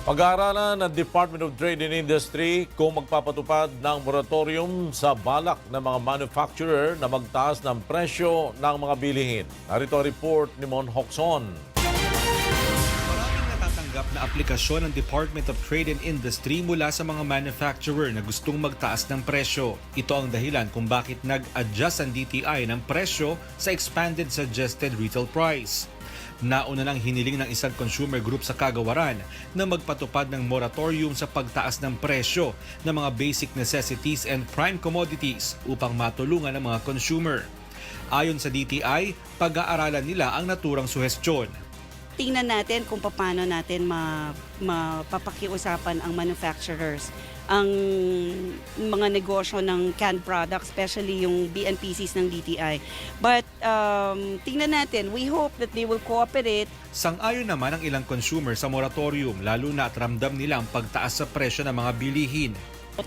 Pag-aaralan ng Department of Trade and Industry kung magpapatupad ng moratorium sa balak ng mga manufacturer na magtaas ng presyo ng mga bilihin. Narito ang report ni Mon Hocson. Maraming natatanggap na aplikasyon ng Department of Trade and Industry mula sa mga manufacturer na gustong magtaas ng presyo. Ito ang dahilan kung bakit nag-adjust ang DTI ng presyo sa Expanded Suggested Retail Price. Nauna nang hiniling ng isang consumer group sa Kagawaran na magpatupad ng moratorium sa pagtaas ng presyo ng mga basic necessities and prime commodities upang matulungan ang mga consumer. Ayon sa DTI, pag-aaralan nila ang naturang suhestyon. Tingnan natin kung paano natin mapapakiusapan ang manufacturers, ang mga negosyo ng canned products, especially yung BNPCs ng DTI. But tingnan natin, we hope that they will cooperate. Sang-ayon naman ang ilang consumer sa moratorium, lalo na at ramdam nila ang pagtaas sa presyo ng mga bilihin.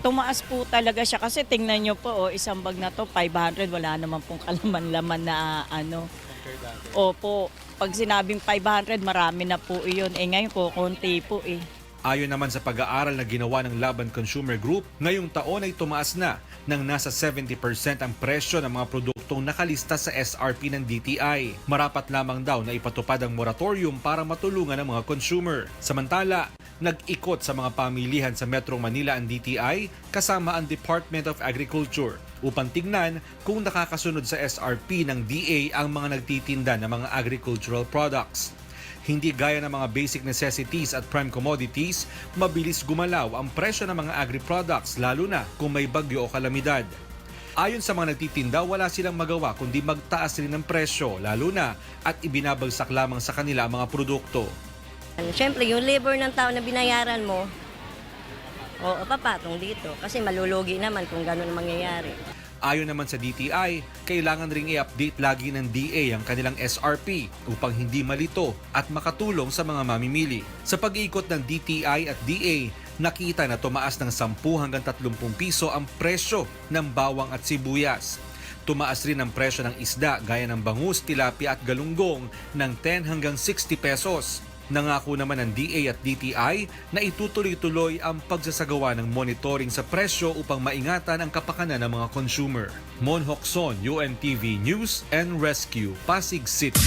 Tumaas po talaga siya kasi tingnan nyo po, isang bag na to 500, wala naman pong kalaman-laman na ano. Opo, pag sinabing 500, marami na po iyon. Ngayon po, konti po eh. Ayon naman sa pag-aaral na ginawa ng Laban Consumer Group, ngayong taon ay tumaas na ng nasa 70% ang presyo ng mga produktong nakalista sa SRP ng DTI. Marapat lamang daw na ipatupad ang moratorium para matulungan ang mga consumer. Samantala, nag-ikot sa mga pamilihan sa Metro Manila ang DTI kasama ang Department of Agriculture upang tignan kung nakakasunod sa SRP ng DA ang mga nagtitinda ng mga agricultural products. Hindi gaya ng mga basic necessities at prime commodities, mabilis gumalaw ang presyo ng mga agri-products lalo na kung may bagyo o kalamidad. Ayon sa mga nagtitinda, wala silang magawa kundi magtaas rin ng presyo lalo na at ibinabagsak lamang sa kanila ang mga produkto. Siyempre, yung labor ng tao na binayaran mo, papatong dito kasi malulugi naman kung gano'n ang mangyayari. Ayon naman sa DTI, kailangan ring i-update lagi ng DA ang kanilang SRP upang hindi malito at makatulong sa mga mamimili. Sa pag-iikot ng DTI at DA, nakita na tumaas ng 10 hanggang 30 piso ang presyo ng bawang at sibuyas. Tumaas rin ang presyo ng isda gaya ng bangus, tilapia at galunggong ng 10 hanggang 60 pesos. Nangako naman ng DA at DTI na itutuloy-tuloy ang pagsasagawa ng monitoring sa presyo upang maingatan ang kapakanan ng mga consumer. Mon Hocson, UNTV News and Rescue, Pasig City.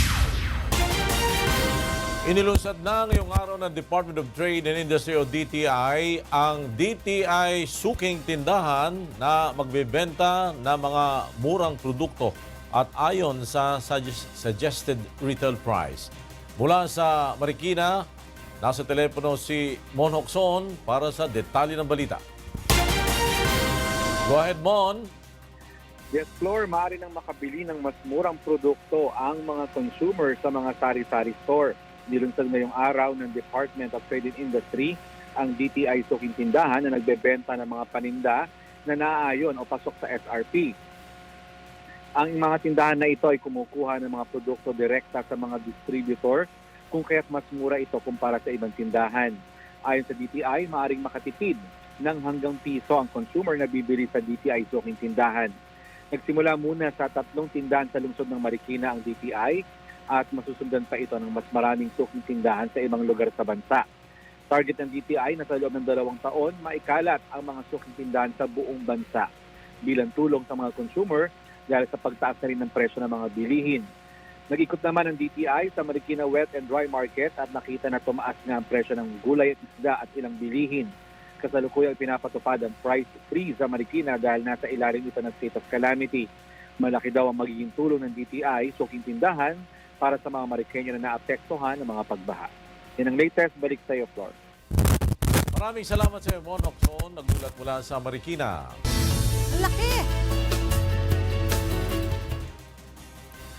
Inilunsad na ngayong araw ng Department of Trade and Industry o DTI ang DTI Suking Tindahan na magbebenta ng mga murang produkto at ayon sa suggested retail price. Mula sa Marikina, nasa telepono si Mon Hocson para sa detalye ng balita. Go ahead, Mon. Yes, Floor, maaari nang makabili ng mas murang produkto ang mga consumer sa mga sari-sari store. Nilunsad ngayong araw ng Department of Trade and Industry ang DTI Suking Tindahan na nagbebenta ng mga paninda na naaayon o pasok sa SRP. Ang mga tindahan na ito ay kumukuha ng mga produkto direkta sa mga distributor kung kaya't mas mura ito kumpara sa ibang tindahan. Ayon sa DTI, maaaring makatipid ng hanggang piso ang consumer na bibili sa DTI Suking Tindahan. Nagsimula muna sa 3 tindahan sa lungsod ng Marikina ang DTI at masusundan pa ito ng mas maraming suking tindahan sa ibang lugar sa bansa. Target ng DTI na sa loob ng 2 taon, maikalat ang mga suking tindahan sa buong bansa bilang tulong sa mga consumer dahil sa pagtaas na rin ng presyo ng mga bilihin. Nag-ikot naman ang DTI sa Marikina Wet and Dry Market at nakita na tumaas nga ang presyo ng gulay at isda at ilang bilihin. Kasalukuyang pinapatupad ang price freeze sa Marikina dahil nasa ilalim ito ng state of calamity. Malaki daw ang magiging tulong ng DTI, suking tindahan, para sa mga Marikenya na naapektuhan ng mga pagbaha. Yan ang latest, balik sa iyo, Flor. Maraming salamat sa iyo, Mon Hocson. Nagulat mula sa Marikina. Laki!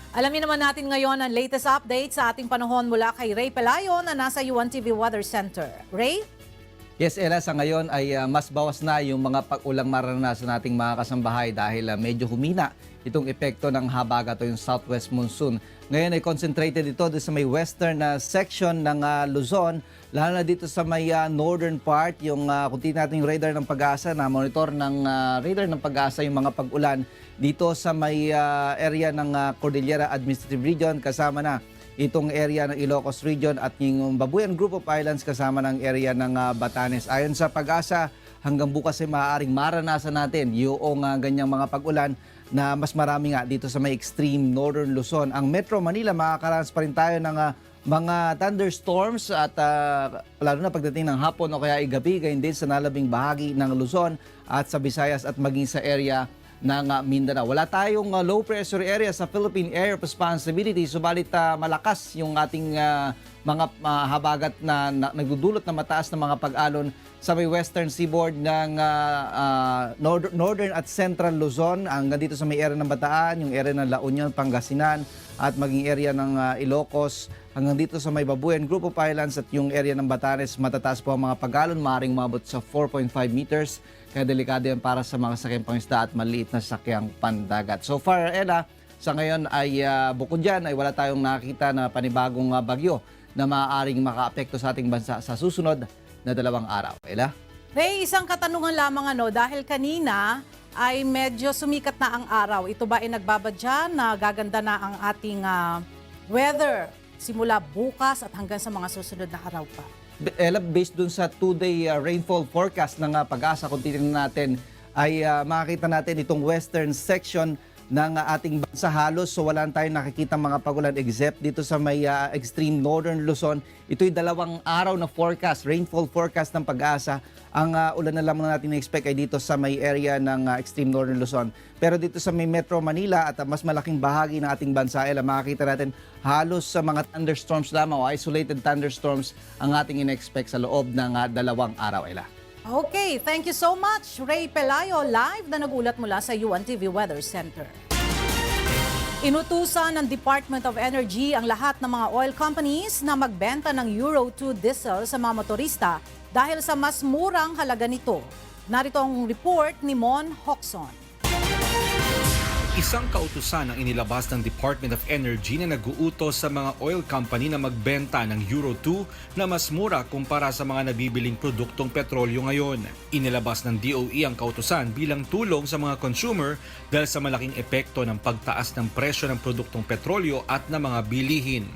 Alamin naman natin ngayon ang latest update sa ating panahon mula kay Ray Pelayo na nasa UNTV Weather Center. Ray? Yes, Ella, sa ngayon ay mas bawas na yung mga pag-ulang maranasan nating mga kasambahay dahil medyo humina itong epekto ng habagat o yung southwest monsoon. Ngayon ay concentrated ito sa may western section ng Luzon, lalo na dito sa may northern part, yung kung tingnan natin yung radar ng pag-asa, na monitor ng radar ng pag-asa yung mga pag-ulan dito sa may area ng Cordillera Administrative Region, kasama na itong area ng Ilocos Region at yung Babuyan Group of Islands kasama ng area ng Batanes. Ayon sa Pag-asa, hanggang bukas ay maaaring maranasan natin yung ganyang mga pag-ulan na mas marami nga dito sa may extreme northern Luzon. Ang Metro Manila, makakaranas pa rin tayo ng mga thunderstorms at lalo na pagdating ng hapon o kaya gabi, gayon din sa nalabing bahagi ng Luzon at sa Visayas at maging sa area ng Mindanao. Wala tayong low pressure area sa Philippine Area of Responsibility, subalit malakas yung ating mga habagat na nagdudulot na mataas na mga pag-alon sa may western seaboard ng northern at central Luzon, hanggang dito sa may area ng Bataan, yung area ng La Union, Pangasinan at maging area ng Ilocos, hanggang dito sa may Babuyan Group of Islands at yung area ng Batanes, matataas po ang mga pag-alon, maaaring umabot sa 4.5 meters. Kaya delikado yan para sa mga sakyang pangisda at maliit na sakyang pandagat. So far, Ella, sa ngayon ay bukod dyan ay wala tayong nakita na panibagong bagyo na maaaring makaapekto sa ating bansa sa susunod na 2 araw. Ella? Ray, isang katanungan lamang dahil kanina ay medyo sumikat na ang araw. Ito ba ay nagbabadya na gaganda na ang ating weather simula bukas at hanggang sa mga susunod na araw pa? Ella, based dun sa 2-day rainfall forecast ng Pag-asa, kung titingnan natin, ay makikita natin itong western section ng ating bansa halos. So wala tayong nakikita mga pagulan except dito sa may extreme northern Luzon. Ito'y 2 araw na forecast, rainfall forecast ng Pag-asa. Ang ulan na lamang natin na-expect ay dito sa may area ng extreme northern Luzon. Pero dito sa may Metro Manila at mas malaking bahagi ng ating bansa, makikita natin halos sa mga thunderstorms lamang o isolated thunderstorms ang ating in-expect sa loob ng 2 araw. Okay, thank you so much, Ray Pelayo, live na nagulat mula sa UNTV Weather Center. Inutusan ng Department of Energy ang lahat ng mga oil companies na magbenta ng Euro 2 diesel sa mga motorista dahil sa mas murang halaga nito. Narito ang report ni Mon Hocson. Isang kautusan ang inilabas ng Department of Energy na nag-uutos sa mga oil company na magbenta ng Euro 2 na mas mura kumpara sa mga nabibiling produktong petrolyo ngayon. Inilabas ng DOE ang kautusan bilang tulong sa mga consumer dahil sa malaking epekto ng pagtaas ng presyo ng produktong petrolyo at ng mga bilihin.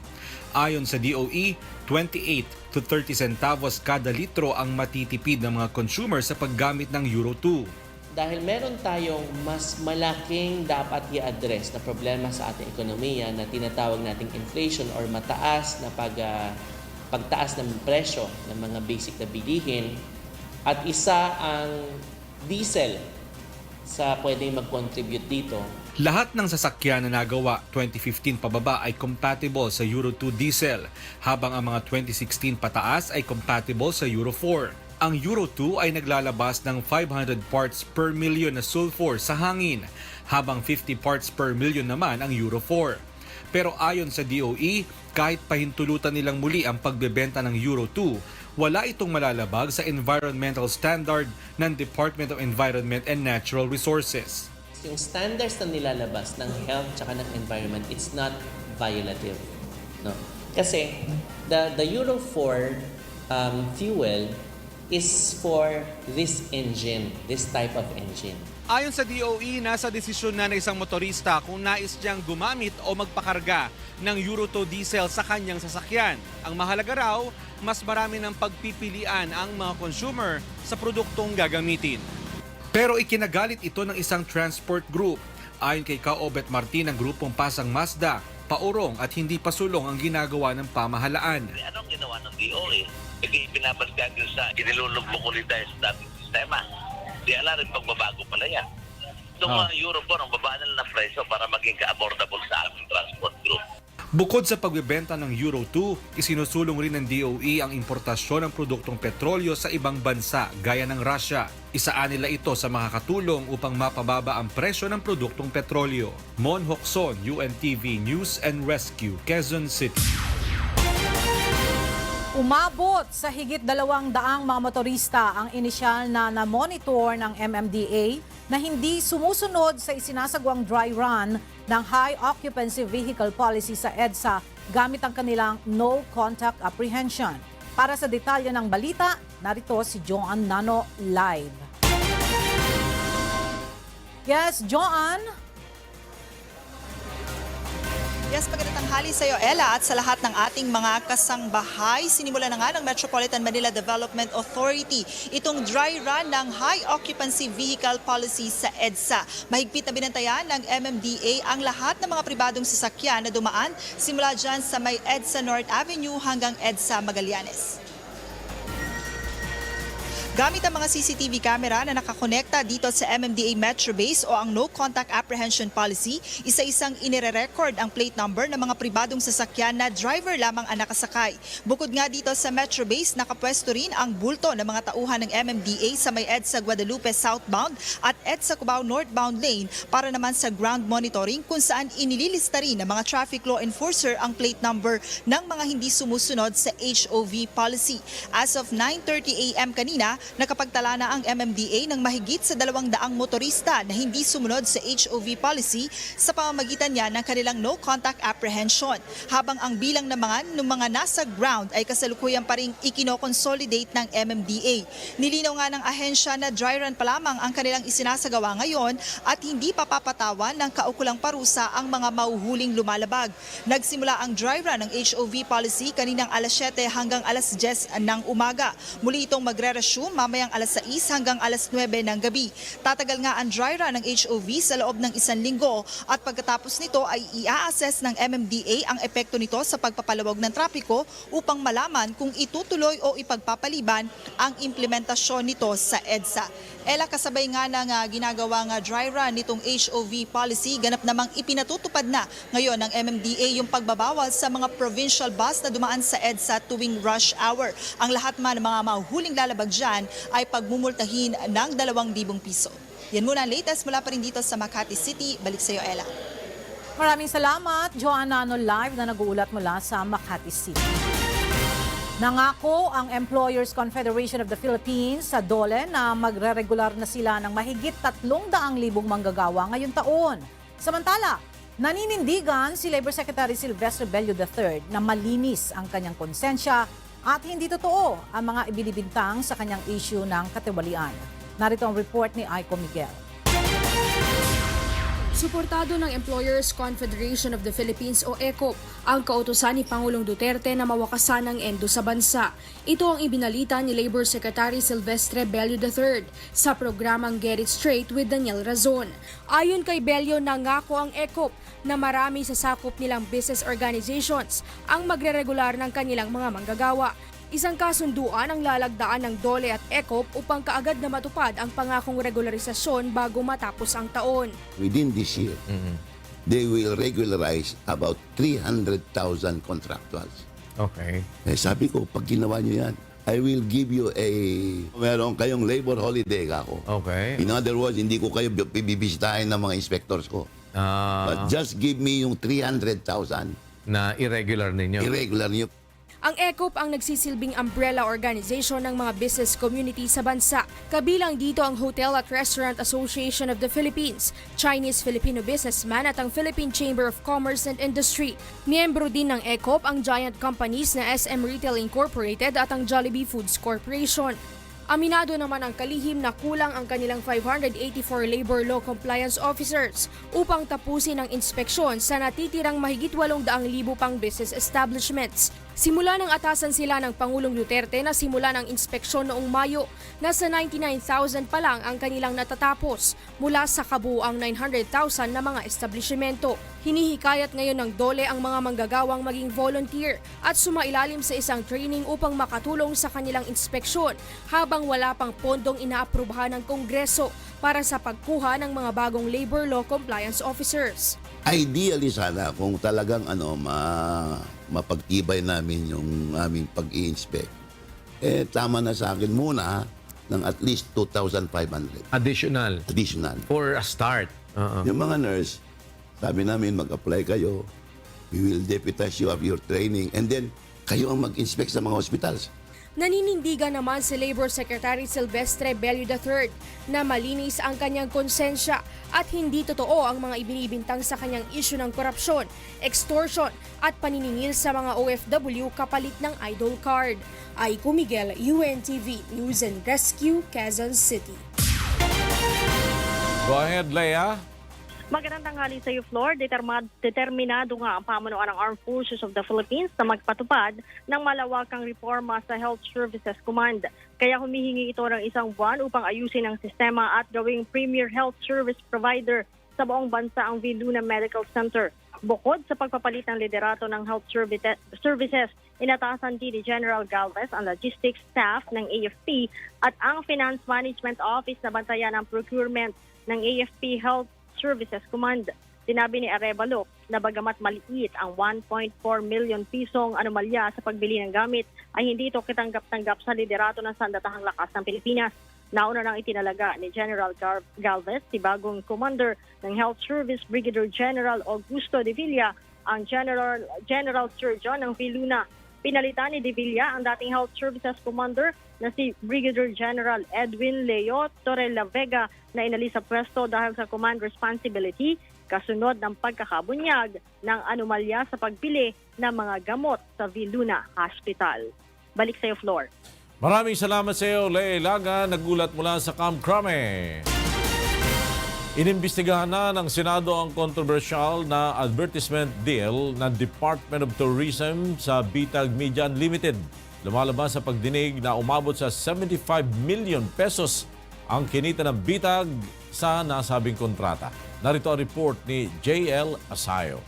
Ayon sa DOE, 28 to 30 centavos kada litro ang matitipid ng mga consumer sa paggamit ng Euro 2. Dahil meron tayong mas malaking dapat i-address na problema sa ating ekonomiya na tinatawag nating inflation or mataas na pagtaas ng presyo ng mga basic na bilihin, at isa ang diesel sa pwedeng mag-contribute dito. Lahat ng sasakyan na nagawa 2015 pababa ay compatible sa Euro 2 diesel, habang ang mga 2016 pataas ay compatible sa Euro 4. Ang Euro 2 ay naglalabas ng 500 parts per million na sulfur sa hangin, habang 50 parts per million naman ang Euro 4. Pero ayon sa DOE, kahit pahintulutan nilang muli ang pagbebenta ng Euro 2, wala itong malalabag sa environmental standard ng Department of Environment and Natural Resources. Yung standards na nilalabas ng health tsaka ng environment, it's not violative. No? Kasi the Euro 4 fuel is for this engine, this type of engine. Ayon sa DOE, nasa desisyon na ng isang motorista kung nais niyang gumamit o magpakarga ng Euro 2 diesel sa kanyang sasakyan. Ang mahalaga raw, mas marami ng pagpipilian ang mga consumer sa produktong gagamitin. Pero ikinagalit ito ng isang transport group. Ayon kay Kaobet Martin ng grupong Pasang Mazda, paurong at hindi pasulong ang ginagawa ng pamahalaan. Anong ginawa ng DOE? Hindi pinapasgan yun sa inilulugmok ulit tayo sa dating sistema. Di ala rin pagbabago pala yan. Itong mga Euro 4, ang babaan nila ng presyo para maging ka-affordable sa aming transport group. Bukod sa pagbebenta ng Euro 2, isinusulong rin ng DOE ang importasyon ng produktong petrolyo sa ibang bansa gaya ng Russia. Isaan nila ito sa makakatulong upang mapababa ang presyo ng produktong petrolyo. Mon Hocson, UNTV News and Rescue, Quezon City. Umabot sa higit 200 mga motorista ang inisyal na na-monitor ng MMDA na hindi sumusunod sa isinasagawang dry run ng High Occupancy Vehicle Policy sa EDSA gamit ang kanilang No Contact Apprehension. Para sa detalye ng balita, narito si Joan Nano live. Yes, Joan? Yes, magandang tanghali sa iyo, Ella, at sa lahat ng ating mga kasangbahay. Sinimula na nga ng Metropolitan Manila Development Authority itong dry run ng High Occupancy Vehicle Policy sa EDSA. Mahigpit na binantayan ng MMDA ang lahat ng mga pribadong sasakyan na dumaan simula dyan sa may EDSA North Avenue hanggang EDSA Magallanes. Gamit ang mga CCTV camera na nakakonekta dito sa MMDA Metro Base o ang No Contact Apprehension Policy, isa-isang inire-record ang plate number ng mga pribadong sasakyan na driver lamang ang nakasakay. Bukod nga dito sa Metro Base, nakapwesto rin ang bulto ng mga tauhan ng MMDA sa may EDSA Guadalupe southbound at EDSA Cubao northbound lane para naman sa ground monitoring kung saan inililista rin ng mga traffic law enforcer ang plate number ng mga hindi sumusunod sa HOV policy. As of 9:30 a.m. kanina, nakapagtala na ang MMDA ng mahigit sa 200 motorista na hindi sumunod sa HOV policy sa pamamagitan niya ng kanilang no contact apprehension. Habang ang bilang naman ng mga nasa ground ay kasalukuyan pa rin ikinoconsolidate ng MMDA. Nilinaw nga ng ahensya na dry run pa lamang ang kanilang isinasagawa ngayon at hindi papapatawan ng kaukulang parusa ang mga mauhuling lumalabag. Nagsimula ang dry run ng HOV policy kaninang alas 7 hanggang alas 10 ng umaga. Muli itong magre-resume mamayang alas 6 hanggang alas 9 ng gabi. Tatagal nga ang dry run ng HOV sa loob ng 1 linggo at pagkatapos nito ay i-assess ng MMDA ang epekto nito sa pagpapalawag ng trapiko upang malaman kung itutuloy o ipagpapaliban ang implementasyon nito sa EDSA. Ella, kasabay nga ng ginagawang dry run nitong HOV policy, ganap namang ipinatutupad na ngayon ng MMDA yung pagbabawal sa mga provincial bus na dumaan sa EDSA tuwing rush hour. Ang lahat man ng mga mahuhuling lalabag dyan ay pagmumultahin ng 2,000 piso. Yan muna ang latest mula pa rin dito sa Makati City. Balik sa iyo, Ella. Maraming salamat, Joanna Ano live na nag-uulat mula sa Makati City. Nangako ang Employers Confederation of the Philippines sa DOLE na magre-regular na sila ng mahigit 300,000 manggagawa ngayong taon. Samantala, naninindigan si Labor Secretary Silvestre Bello III na malinis ang kanyang konsensya at hindi totoo ang mga ibinibintang sa kanyang issue ng katiwalian. Narito ang report ni Aiko Miguel. Suportado ng Employers Confederation of the Philippines o ECOP ang kautusan ni Pangulong Duterte na mawakasan ang endo sa bansa. Ito ang ibinalita ni Labor Secretary Silvestre Bello III sa programang Get It Straight with Daniel Razon. Ayon kay Bello, nangako ang ECOP na marami sa sakop nilang business organizations ang magre-regular ng kanilang mga manggagawa. Isang kasunduan ang lalagdaan ng DOLE at ECOP upang kaagad na matupad ang pangakong regularisasyon bago matapos ang taon. Within this year, they will regularize about 300,000 contractuals. Okay. Sabi ko, pag ginawa nyo yan, I will give you meron kayong labor holiday ako. Okay. In other words, hindi ko kayo bibisitahin ng mga inspectors ko. But just give me yung 300,000 na irregular ninyo. Irregular nyo. Ang ECOP ang nagsisilbing umbrella organization ng mga business community sa bansa. Kabilang dito ang Hotel at Restaurant Association of the Philippines, Chinese Filipino Businessman at ang Philippine Chamber of Commerce and Industry. Miyembro din ng ECOP ang giant companies na SM Retail Incorporated at ang Jollibee Foods Corporation. Aminado naman ang kalihim na kulang ang kanilang 584 labor law compliance officers upang tapusin ang inspeksyon sa natitirang mahigit 800,000 pang business establishments. Simula ng atasan sila ng Pangulong Duterte na simulan ang inspeksyon noong Mayo, nasa 99,000 pa lang ang kanilang natatapos mula sa kabuuang 900,000 na mga establishmento. Hinihikayat ngayon ng DOLE ang mga manggagawang maging volunteer at sumailalim sa isang training upang makatulong sa kanilang inspeksyon habang wala pang pondong inaaprubahan ng Kongreso para sa pagkuha ng mga bagong labor law compliance officers. Ideally sana kung talagang mapagtibay namin yung aming pag-i-inspect, tama na sa akin muna ng at least 2,500. Additional. For a start. Yung mga nurse, sabi namin mag-apply kayo, we will deputize you of your training, and then kayo ang mag-inspect sa mga hospitals. Naninindigan naman si Labor Secretary Silvestre Bello III na malinis ang kanyang konsensya at hindi totoo ang mga ibinibintang sa kanyang issue ng korupsyon, extortion at paniningil sa mga OFW kapalit ng idol card. Aiko Miguel, UNTV News and Rescue, Quezon City. Go ahead, Leia. Magandang tanghali sa iyo, Flor. Determinado nga ang pamunuan ng Armed Forces of the Philippines na magpatupad ng malawakang reforma sa Health Services Command. Kaya humihingi ito ng isang buwan upang ayusin ang sistema at gawing premier health service provider sa buong bansa ang Viluna Medical Center. Bukod sa pagpapalit ng liderato ng health services, inatasan din ni General Galvez ang logistics staff ng AFP at ang Finance Management Office na bantayan ang procurement ng AFP Health Services Command. Sinabi ni Arevalo na bagamat maliit ang 1.4 million pisong anomalya sa pagbili ng gamit, ay hindi ito kitanggap-tanggap sa liderato ng Sandatahang Lakas ng Pilipinas. Nauna nang itinalaga ni General Galvez, si bagong commander ng Health Service Brigadier General Augusto de Villa, ang General Surgeon ng Viluna. Pinalitan ni de Villa ang dating Health Services Commander na si Brigadier General Edwin Leo Torrella Vega na inalis sa pwesto dahil sa command responsibility kasunod ng pagkakabunyag ng anomalya sa pagbili ng mga gamot sa Viluna Hospital. Balik sa iyo, Flor. Maraming salamat sa iyo, Lea Ilaga, nagulat mula sa Camp Crame. Inimbestigahan na ng Senado ang controversial na advertisement deal ng Department of Tourism sa Bitag Media Unlimited. Lumalabas sa pagdinig na umabot sa 75 million pesos ang kinita ng Bitag sa nasabing kontrata. Narito ang report ni JL Asayo.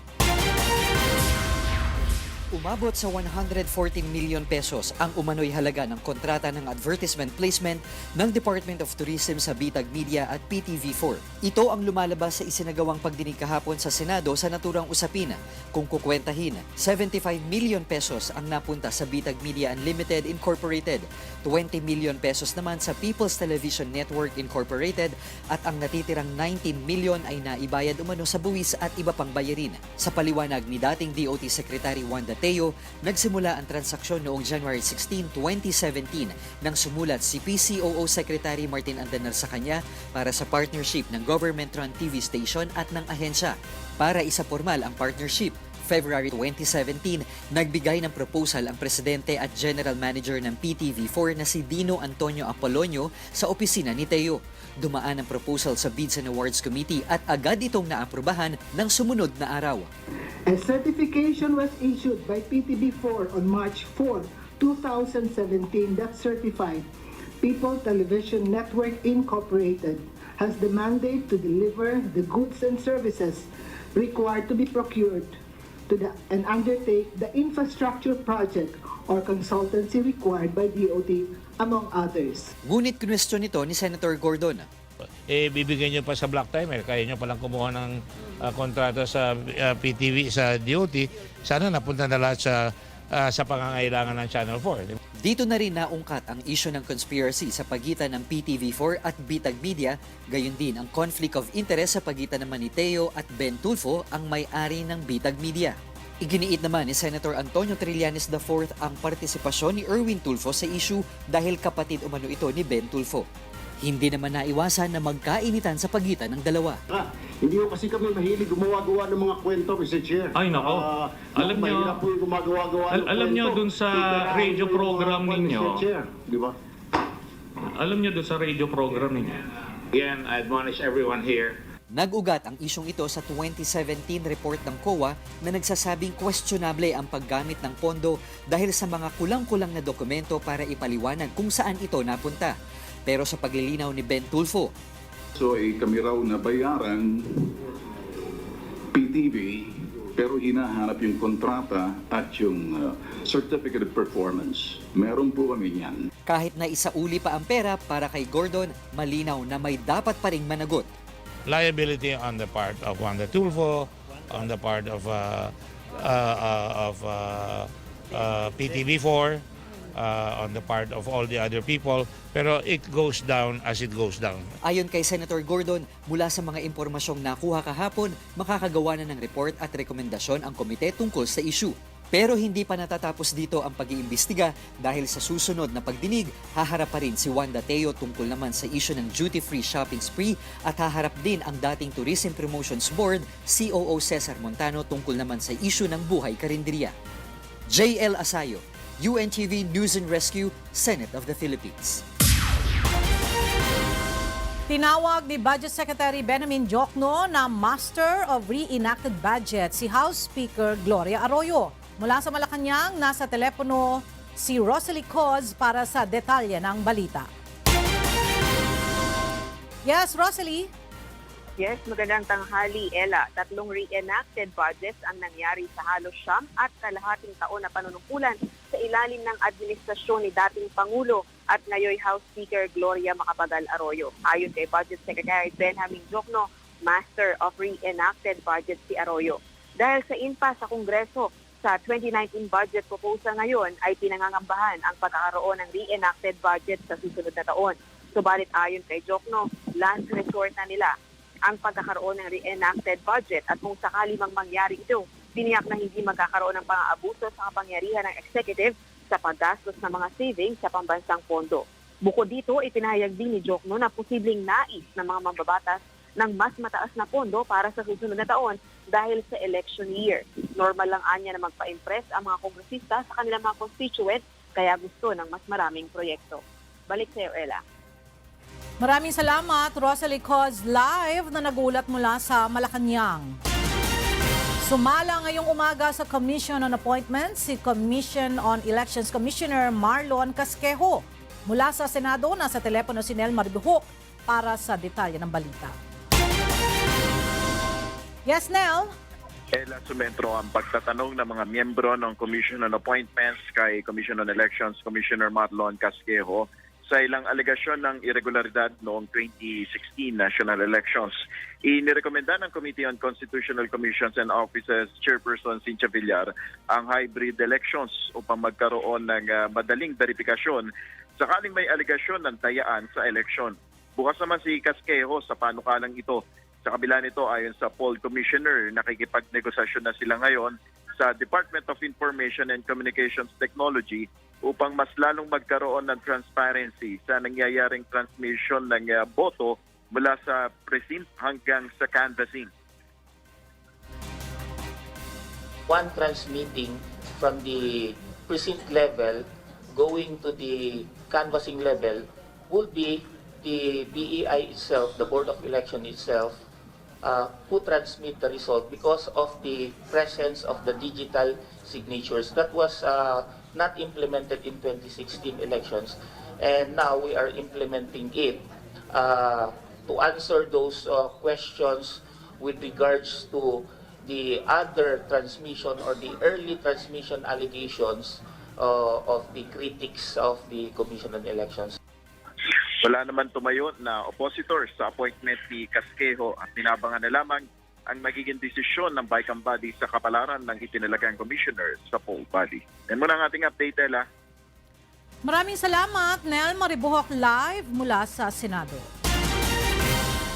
Umabot sa 114 million pesos ang umano'y halaga ng kontrata ng advertisement placement ng Department of Tourism sa Bitag Media at PTV4. Ito ang lumalabas sa isinagawang pagdinig kahapon sa Senado sa naturang usapin. Kung kukwentahin, 75 million pesos ang napunta sa Bitag Media Unlimited Incorporated, 20 million pesos naman sa People's Television Network Incorporated at ang natitirang 19 million ay naibayad umano sa buwis at iba pang bayarin. Sa paliwanag ni dating DOT Secretary Wanda Teo, nagsimula ang transaksyon noong January 16, 2017 nang sumulat si PCOO Secretary Martin Andanar sa kanya para sa partnership ng government-run TV station at ng ahensya. Para isa formal ang partnership, February 2017, nagbigay ng proposal ang presidente at general manager ng PTV4 na si Dino Antonio Apolonio sa opisina ni Teo. Dumaan ang proposal sa Bids and Awards Committee at agad itong naaprubahan ng sumunod na araw. A certification was issued by PTV4 on March 4, 2017 that certified People Television Network Incorporated has the mandate to deliver the goods and services required to be procured and undertake the infrastructure project or consultancy required by DOT, among others. Ngunit kinwestiyon nito ni Senator Gordon. Bibigyan nyo pa sa black timer, kaya nyo palang kumuha ng kontrata sa PTV, sa DOT, sana napunta na lahat sa pangangailangan ng Channel 4. Dito na rin naungkat ang isyu ng conspiracy sa pagitan ng PTV4 at Bitag Media, gayon din ang conflict of interest sa pagitan naman ni Teo at Ben Tulfo, ang may-ari ng Bitag Media. Iginiit naman ni Senator Antonio Trillanes IV ang partisipasyon ni Erwin Tulfo sa isyu dahil kapatid umano ito ni Ben Tulfo. Hindi naman naiwasan na magkainitan sa pagitan ng dalawa. Hindi ko kasi kami mahilig gumawa-gawa ng mga kwento, Mr. Chair. Ay, nako. Alam niyo, po yung gumagawa-gawa ng alam niyo dun sa radio program ninyo. Mr. Chair, di ba? Alam niyo dun sa radio program ninyo. Again, I admonish everyone here. Nag-ugat ang isyong ito sa 2017 report ng COA na nagsasabing questionable ang paggamit ng pondo dahil sa mga kulang-kulang na dokumento para ipaliwanag kung saan ito napunta. Pero sa paglilinaw ni Ben Tulfo, so kami raw na bayaran PTV pero hinahanap yung kontrata at yung certificate of performance. Meron po kami yan. Kahit na isauli pa ang pera para kay Gordon, malinaw na may dapat pa ring managot. Liability on the part of Wanda Tulfo, on the part of PTV4, on the part of all the other people, pero it goes down as it goes down. Ayon kay Senator Gordon, mula sa mga impormasyong nakuha kahapon, makakagawa na ng report at rekomendasyon ang komite tungkol sa issue. Pero hindi pa natatapos dito ang pag-iimbestiga dahil sa susunod na pagdinig, haharap pa rin si Wanda Teo tungkol naman sa issue ng duty-free shopping spree at haharap din ang dating Tourism Promotions Board, COO Cesar Montano tungkol naman sa issue ng buhay karinderya. JL Asayo, UNTV News and Rescue, Senate of the Philippines. Tinawag ni Budget Secretary Benjamin Diokno na Master of Reenacted Budget si House Speaker Gloria Arroyo. Mula sa Malacanang, nasa telepono si Rosalie Coz para sa detalye ng balita. Yes, Rosalie? Yes, magandang tanghali, Ella. 3 reenacted budgets ang nangyari sa halos 9 at kalahating taon na panunungkulan sa ilalim ng administrasyon ni dating Pangulo at ngayon House Speaker Gloria Macapagal Arroyo. Ayon kay Budget Secretary Benjamin Diokno, Master of Reenacted Budget si Arroyo. Dahil sa impasse sa Kongreso sa 2019 budget proposal ngayon ay pinangangambahan ang pagkakaroon ng reenacted budget sa susunod na taon. Subalit ayon kay Diokno, last resort na nila ang pagkakaroon ng reenacted budget at kung sakali mang mangyari ito, tiniyak na hindi magkakaroon ng pang-aabuso sa kapangyarihan ng executive sa paggastos ng mga savings sa pambansang pondo. Bukod dito, ipinahayag din ni Diokno na posibleng nais ng mga mambabatas ng mas mataas na pondo para sa susunod na taon dahil sa election year. Normal lang anya na magpa-impress ang mga kongresista sa kanilang mga constituents kaya gusto ng mas maraming proyekto. Balik sa iyo, Ella. Maraming salamat, Rosalie Coz, live na nagulat mula sa Malacanang. Sumala ngayong umaga sa Commission on Appointments si Commission on Elections Commissioner Marlon Casquejo. Mula sa Senado, nasa telepono si Nel Maribuhok para sa detalye ng balita. Yes, Nel? Ella, sumentro ang pagtatanong ng mga miyembro ng Commission on Appointments kay Commission on Elections Commissioner Marlon Casquejo sa ilang alegasyon ng irregularidad noong 2016 national elections. Inirekomenda ng Committee on Constitutional Commissions and Offices Chairperson Cynthia Villar ang hybrid elections upang magkaroon ng madaling verifikasyon sakaling may alegasyon ng dayaan sa eleksyon. Bukas naman si Casquejo sa panukalang ito. Sa kabila nito, ayon sa poll commissioner, nakikipagnegosasyon na sila ngayon sa Department of Information and Communications Technology upang mas lalong magkaroon ng transparency sa nangyayaring transmission ng boto mula sa precinct hanggang sa canvassing. One transmitting from the precinct level going to the canvassing level will be the BEI itself, the Board of Election itself, who transmit the result because of the presence of the digital signatures that was not implemented in 2016 elections, and now we are implementing it to answer those questions with regards to the other transmission or the early transmission allegations of the critics of the Commission on Elections. Wala naman tumayo na oppositor sa appointment ni Casquejo at tinabangan na lamang ang magiging desisyon ng BICAM body sa kapalaran ng itinalagang commissioner sa poll body. Yan muna ang ating update, Ella. Maraming salamat, Nel Maribuhok, live mula sa Senado.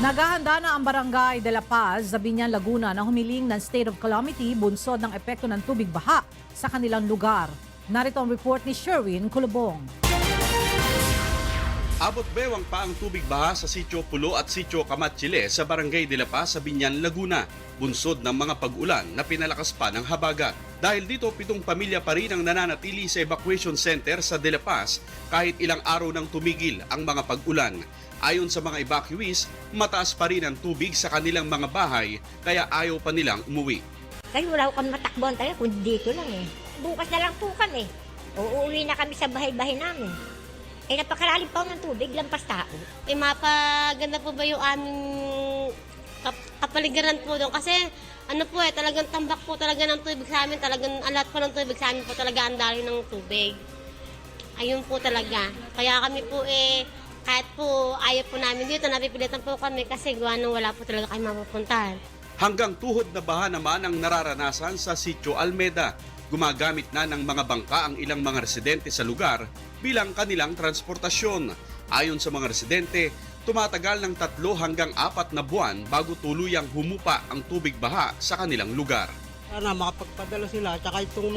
Naghahanda na ang Barangay de la Paz, Zabinyan, Laguna na humiling ng state of calamity bunsod ng epekto ng tubig baha sa kanilang lugar. Narito ang report ni Sherwin Kulubong. Abot bewang pa ang tubig baha sa Sitio Pulo at Sitio Kamatchile sa Barangay de la Paz sa Binyan, Laguna, bunsod ng mga pag-ulan na pinalakas pa ng habagat. Dahil dito, 7 pamilya pa rin ang nananatili sa evacuation center sa De La Paz kahit ilang araw nang tumigil ang mga pag-ulan. Ayon sa mga evacuees, mataas pa rin ang tubig sa kanilang mga bahay kaya ayaw pa nilang umuwi. Kasi wala ko kami matakbuhan talaga, kundi dito lang eh. Bukas na lang po kami. Uuwi na kami sa bahay-bahay namin. Eh, napakalalim pa ng tubig, lampas tao. Eh, mapaganda po ba yung aming kapaligiran po doon? Kasi, ano po talagang tambak po talaga ng tubig sa amin. Talagang alat po ng tubig sa amin po talaga ang daloy ng tubig. Ayun po talaga. Kaya kami po kahit po ayaw po namin dito, napipilitan po kami kasi gawa nang wala po talaga kayo mapupuntahan. Hanggang tuhod na baha naman ang nararanasan sa Sitio Almeda. Gumagamit na ng mga bangka ang ilang mga residente sa lugar bilang kanilang transportasyon. Ayon sa mga residente, tumatagal ng 3 hanggang 4 na buwan bago tuluyang humupa ang tubig baha sa kanilang lugar. Sana makapagpadala sila at itong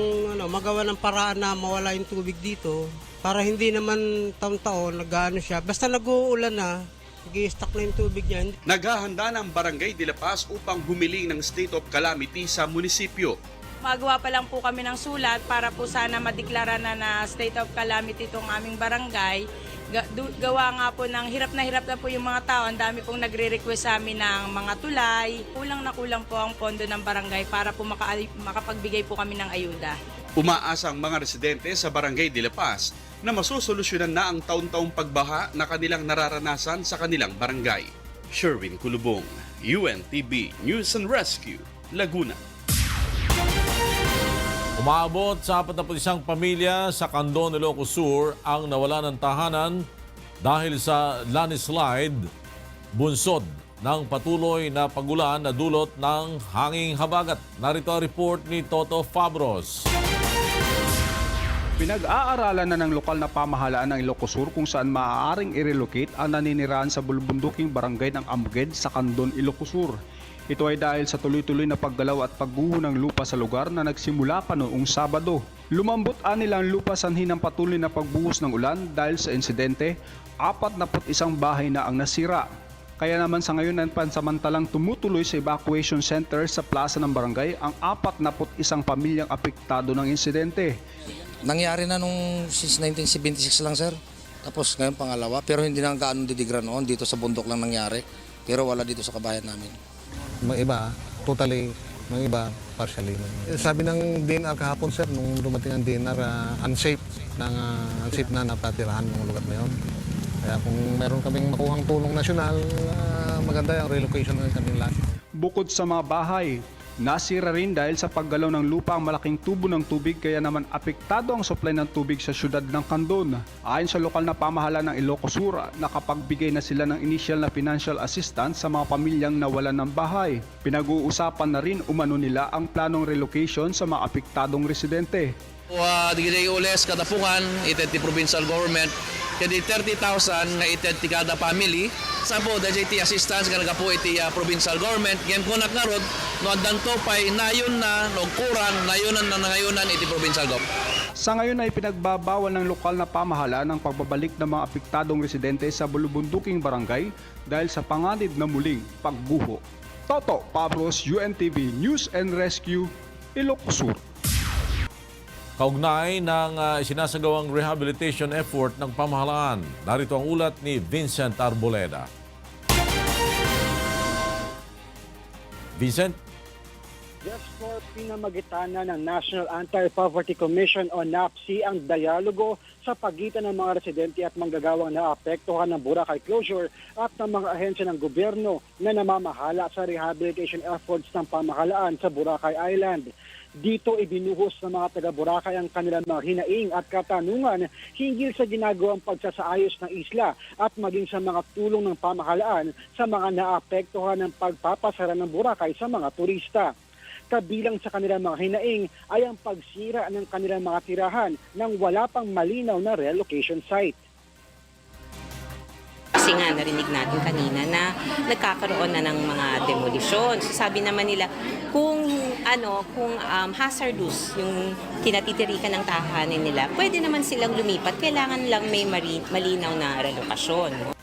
magawa ng paraan na mawala yung tubig dito para hindi naman taon-taon nag-ano siya. Basta nag-uulan na, nag-i-stock na yung tubig niya. Naghahanda ng Barangay de la Paz upang humiling ng state of calamity sa munisipyo. magawa pa lang po kami ng sulat para po sana madeklara na state of calamity itong aming barangay. Gawa nga po ng hirap na po yung mga tao. Ang dami pong nagre-request sa amin ng mga tulay. Kulang na kulang po ang pondo ng barangay para po makapagbigay po kami ng ayuda. Umaasa ang mga residente sa Barangay de La Paz na masosolusyonan na ang taon-taong pagbaha na kanilang nararanasan sa kanilang barangay. Sherwin Kulubong, UNTV News and Rescue, Laguna. Umaabot sa 41 pamilya sa Candon, Ilocos Sur ang nawala ng tahanan dahil sa landslide, bunsod ng patuloy na pagulan na dulot ng hanging habagat. Narito ang report ni Toto Fabros. Pinag-aaralan na ng lokal na pamahalaan ng Ilocos Sur kung saan maaaring i-relocate ang naninirahan sa bulubunduking barangay ng Amged sa Candon, Ilocos Sur. Ito ay dahil sa tuloy-tuloy na paggalaw at pagguho ng lupa sa lugar na nagsimula pa noong Sabado. Lumambot nila ang lupa sanhi ng patuloy na pagbuhos ng ulan dahil sa insidente, 41 bahay na ang nasira. Kaya naman sa ngayon ay pansamantalang tumutuloy sa evacuation center sa plaza ng barangay ang 41 pamilyang apektado ng insidente. Nangyari na nung since 1976 lang, sir. Tapos ngayon pangalawa, pero hindi na gaano didigra noon. Dito sa bundok lang nangyari, pero wala dito sa kabayan namin. Mga iba, totally, mga iba, partially. Sabi ng DNR kahapon, sir, nung dumating ang DNR, unsafe na napatirahan ng lugar na yun. Kaya kung meron kaming makuhang tulong nasyonal, maganda yung relocation ng kanilang lahat. Bukod sa mga bahay, nasira rin dahil sa paggalaw ng lupa ang malaking tubo ng tubig kaya naman apektado ang supply ng tubig sa syudad ng Candon. Ayon sa lokal na pamahalaan ng Ilocos Sur, nakapagbigay na sila ng initial na financial assistance sa mga pamilyang nawalan ng bahay. Pinag-uusapan na rin umano nila ang planong relocation sa mga apektadong residente. Digday ules katapungan, ited ti provincial government, kaya 30,000 nga ited ti kada family. Sa po, dahil iti assistance nga po iti provincial government, ngayon po nakarod, no adan to pa'y nayon na, no kuran, nayonan na ngayonan iti provincial government. Sa ngayon ay pinagbabawal ng lokal na pamahalaan ang pagbabalik ng mga apektadong residente sa bulubunduking barangay dahil sa panganib na muling pagguho. Toto Pablos, UNTV News and Rescue, Ilocos Sur. Kaugnay ng sinasagawang rehabilitation effort ng pamahalaan. Narito ang ulat ni Vincent Arboleda. Vincent? Just for pinamagitana ng National Anti-Poverty Commission o NAPC ang dialogo sa pagitan ng mga residente at manggagawang naapektuhan ng Boracay closure at ng mga ahensya ng gobyerno na namamahala sa rehabilitation efforts ng pamahalaan sa Boracay Island. Dito ibinuhos ng mga taga-Boracay ang kanilang mga hinaing at katanungan hinggil sa ginagawang pagsasaayos ng isla at maging sa mga tulong ng pamahalaan sa mga naapektuhan ng pagpapasara ng Boracay sa mga turista. Kabilang sa kanilang mga hinaing ay ang pagsira ng kanilang mga tirahan nang wala pang malinaw na relocation site. Kasi nga narinig natin kanina na nagkakaroon na ng mga demolisyon. So sabi naman nila kung hazardous yung kinatitirikan ng tahanan nila, pwede naman silang lumipat. Kailangan lang may malinaw na relokasyon.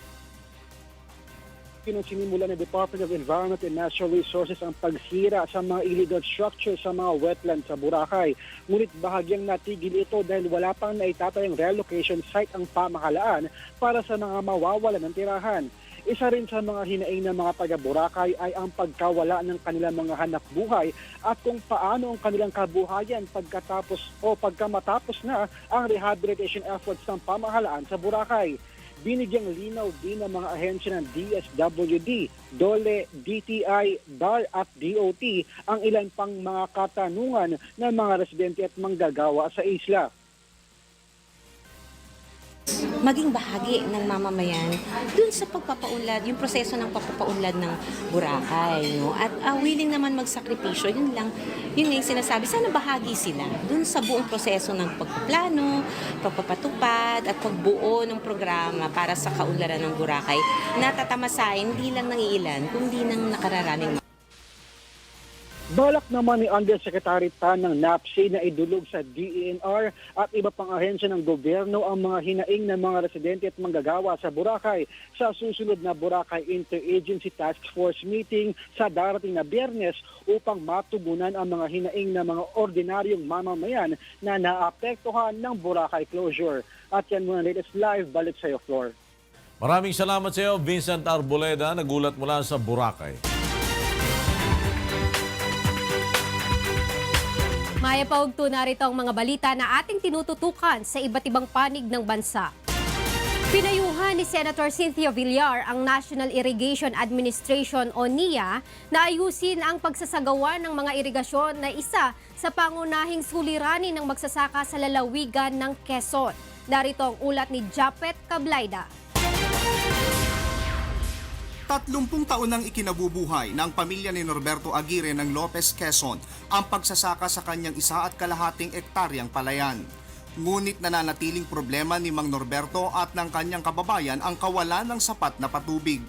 Sinimula ng Department of Environment and Natural Resources ang pagsira sa mga illegal structures sa mga wetlands sa Boracay. Ngunit bahagyang natigil ito dahil wala pang naitatayang relocation site ang pamahalaan para sa mga mawawalan ng tirahan. Isa rin sa mga hinaing ng mga taga-Boracay ay ang pagkawala ng kanilang mga hanap buhay at kung paano ang kanilang kabuhayan pagkamatapos na ang rehabilitation efforts ng pamahalaan sa Boracay. Binigyang linaw din ng mga ahensya ng DSWD, DOLE, DTI, DAR at DOT ang ilan pang mga katanungan ng mga residente at manggagawa sa isla. Maging bahagi ng mamamayan dun sa pagpapaunlad, yung proseso ng pagpapaunlad ng Boracay. No? At willing naman magsakripisyo, yun yung sinasabi, sana bahagi sila dun sa buong proseso ng pagpaplano, pagpapatupad at pagbuo ng programa para sa kaunlaran ng Boracay na tatamasahin hindi lang ng ilan, kundi ng nakararaming. Balak naman ni Undersecretary Tan ng NAPSI na idulog sa DENR at iba pang ahensya ng gobyerno ang mga hinaing ng mga residente at manggagawa sa Boracay sa susunod na Boracay Interagency Task Force meeting sa darating na Biyernes upang matugunan ang mga hinaing ng mga ordinaryong mamamayan na naapektuhan ng Boracay closure. At yan muna latest live, balik sa iyo, Flor. Maraming salamat sa iyo, Vincent Arboleda, nagulat mula sa Boracay. Maya paugto na rito ang mga balita na ating tinututukan sa iba't ibang panig ng bansa. Pinayuhan ni Senator Cynthia Villar ang National Irrigation Administration o NIA na ayusin ang pagsasagawa ng mga irigasyon na isa sa pangunahing suliranin ng magsasaka sa lalawigan ng Quezon. Narito ang ulat ni Japet Cablayda. 30 taon nang ikinabubuhay ng pamilya ni Norberto Aguirre ng Lopez, Quezon ang pagsasaka sa kanyang 1.5 ektaryang palayan. Ngunit nananatiling problema ni Mang Norberto at ng kanyang kababayan ang kawalan ng sapat na patubig.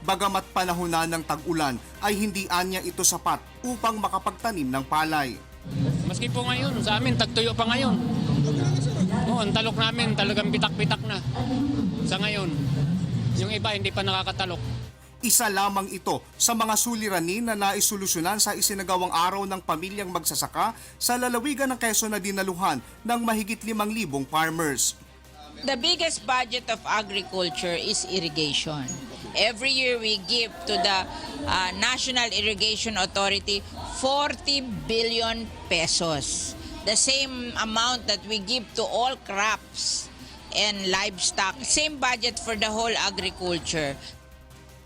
Bagamat panahon na ng tag-ulan ay hindi anya ito sapat upang makapagtanim ng palay. Maski po ngayon, sa amin tagtuyo pa ngayon. Ang talok namin talagang pitak-pitak na sa ngayon. Yung iba hindi pa nakakatalok. Isa lamang ito sa mga suliranin na naisolusyonan sa isinagawang araw ng pamilyang magsasaka sa lalawigan ng Quezon na dinaluhan ng mahigit 5,000 farmers. The biggest budget of agriculture is irrigation. Every year we give to the National Irrigation Authority 40 billion pesos. The same amount that we give to all crops and livestock. Same budget for the whole agriculture.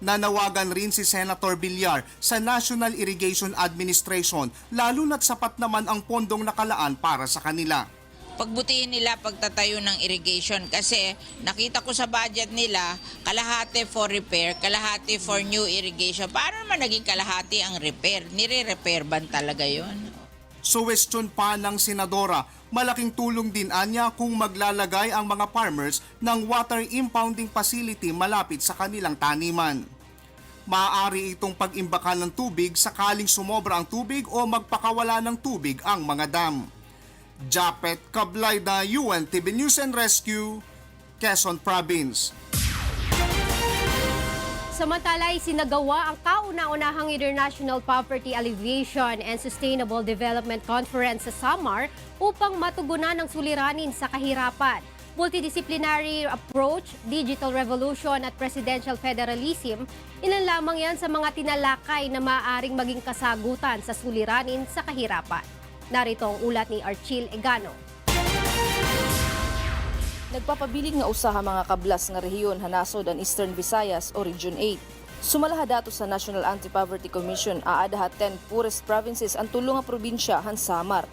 Nanawagan rin si Senator Villar sa National Irrigation Administration lalo na't sapat naman ang pondong nakalaan para sa kanila. Pagbutihin nila pagtatayo ng irrigation kasi nakita ko sa budget nila kalahati for repair, kalahati for new irrigation. Paano naman naging kalahati ang repair? Nire-repair ban talaga yon? Suwestyon pa ng Senadora, malaking tulong din anya kung maglalagay ang mga farmers ng water impounding facility malapit sa kanilang taniman. Maaari itong pag-imbakan ng tubig sakaling sumobra ang tubig o magpakawala ng tubig ang mga dam. Japet Cablayda, UNTV News and Rescue, Quezon Province. Samantala, isinagawa ang kauna-unahang International Poverty Alleviation and Sustainable Development Conference sa Samar upang matugunan ang suliranin sa kahirapan. Multidisciplinary approach, digital revolution at presidential federalism, ilan lamang yan sa mga tinalakay na maaaring maging kasagutan sa suliranin sa kahirapan. Narito ang ulat ni Archil Egano. Nagpapabilig nga usaha mga kablas nga rehiyon hanasod ang Eastern Visayas o Region 8. Sumalaha dato sa National Anti-Poverty Commission aadaha 10 poorest provinces ang tulo nga probinsya han Samar.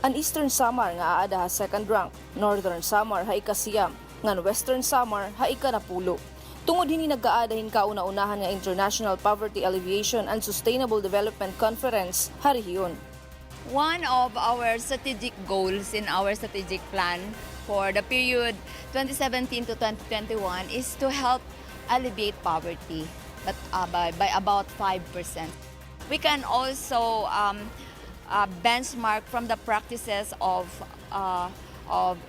Ang Eastern Samar nga aadaha second rank, Northern Samar ha ikasiyam, ngan Western Samar ha ikanapulo. Tungod hini nagkaadahin kauna-unahan nga International Poverty Alleviation and Sustainable Development Conference ha rehiyon. One of our strategic goals in our strategic plan for the period 2017 to 2021 is to help alleviate poverty but by about 5%. We can also benchmark from the practices of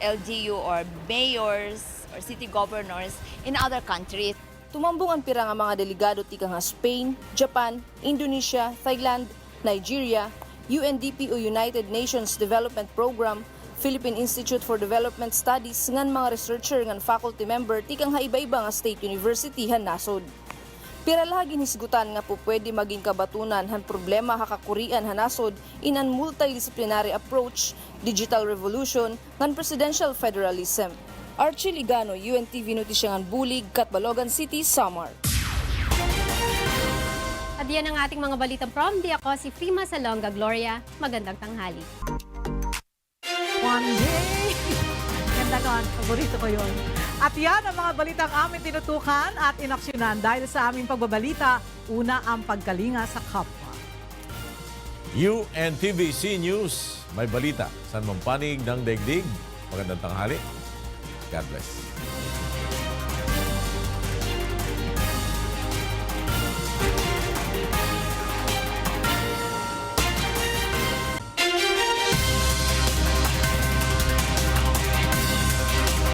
LGU or mayors or city governors in other countries. Tumambong ang pira nga mga delegado tika nga Spain, Japan, Indonesia, Thailand, Nigeria, UNDP o United Nations Development Program, Philippine Institute for Development Studies ngan mga researcher ngan faculty member tikang haiba-iba nga state university han nasod. Pira lahagi hisgutan nga po pwede maging kabatunan han problema hakakurian han nasod in an multidisciplinary approach, digital revolution ngan presidential federalism. Archie Ligano, UNTV Notisyangan Bulig, Catbalogan City, Samar. At yan ang ating mga balitang from. Di ako si Prima Salonga Gloria. Magandang tanghali. One day. Ganda nun. Paborito ko yun. At yan ang mga balitang aming tinutukan at inaksyonan dahil sa aming pagbabalita, una ang pagkalinga sa kapwa. UNTVC News, may balita. San Mampanig ng Daigdig. Magandang tanghali. God bless.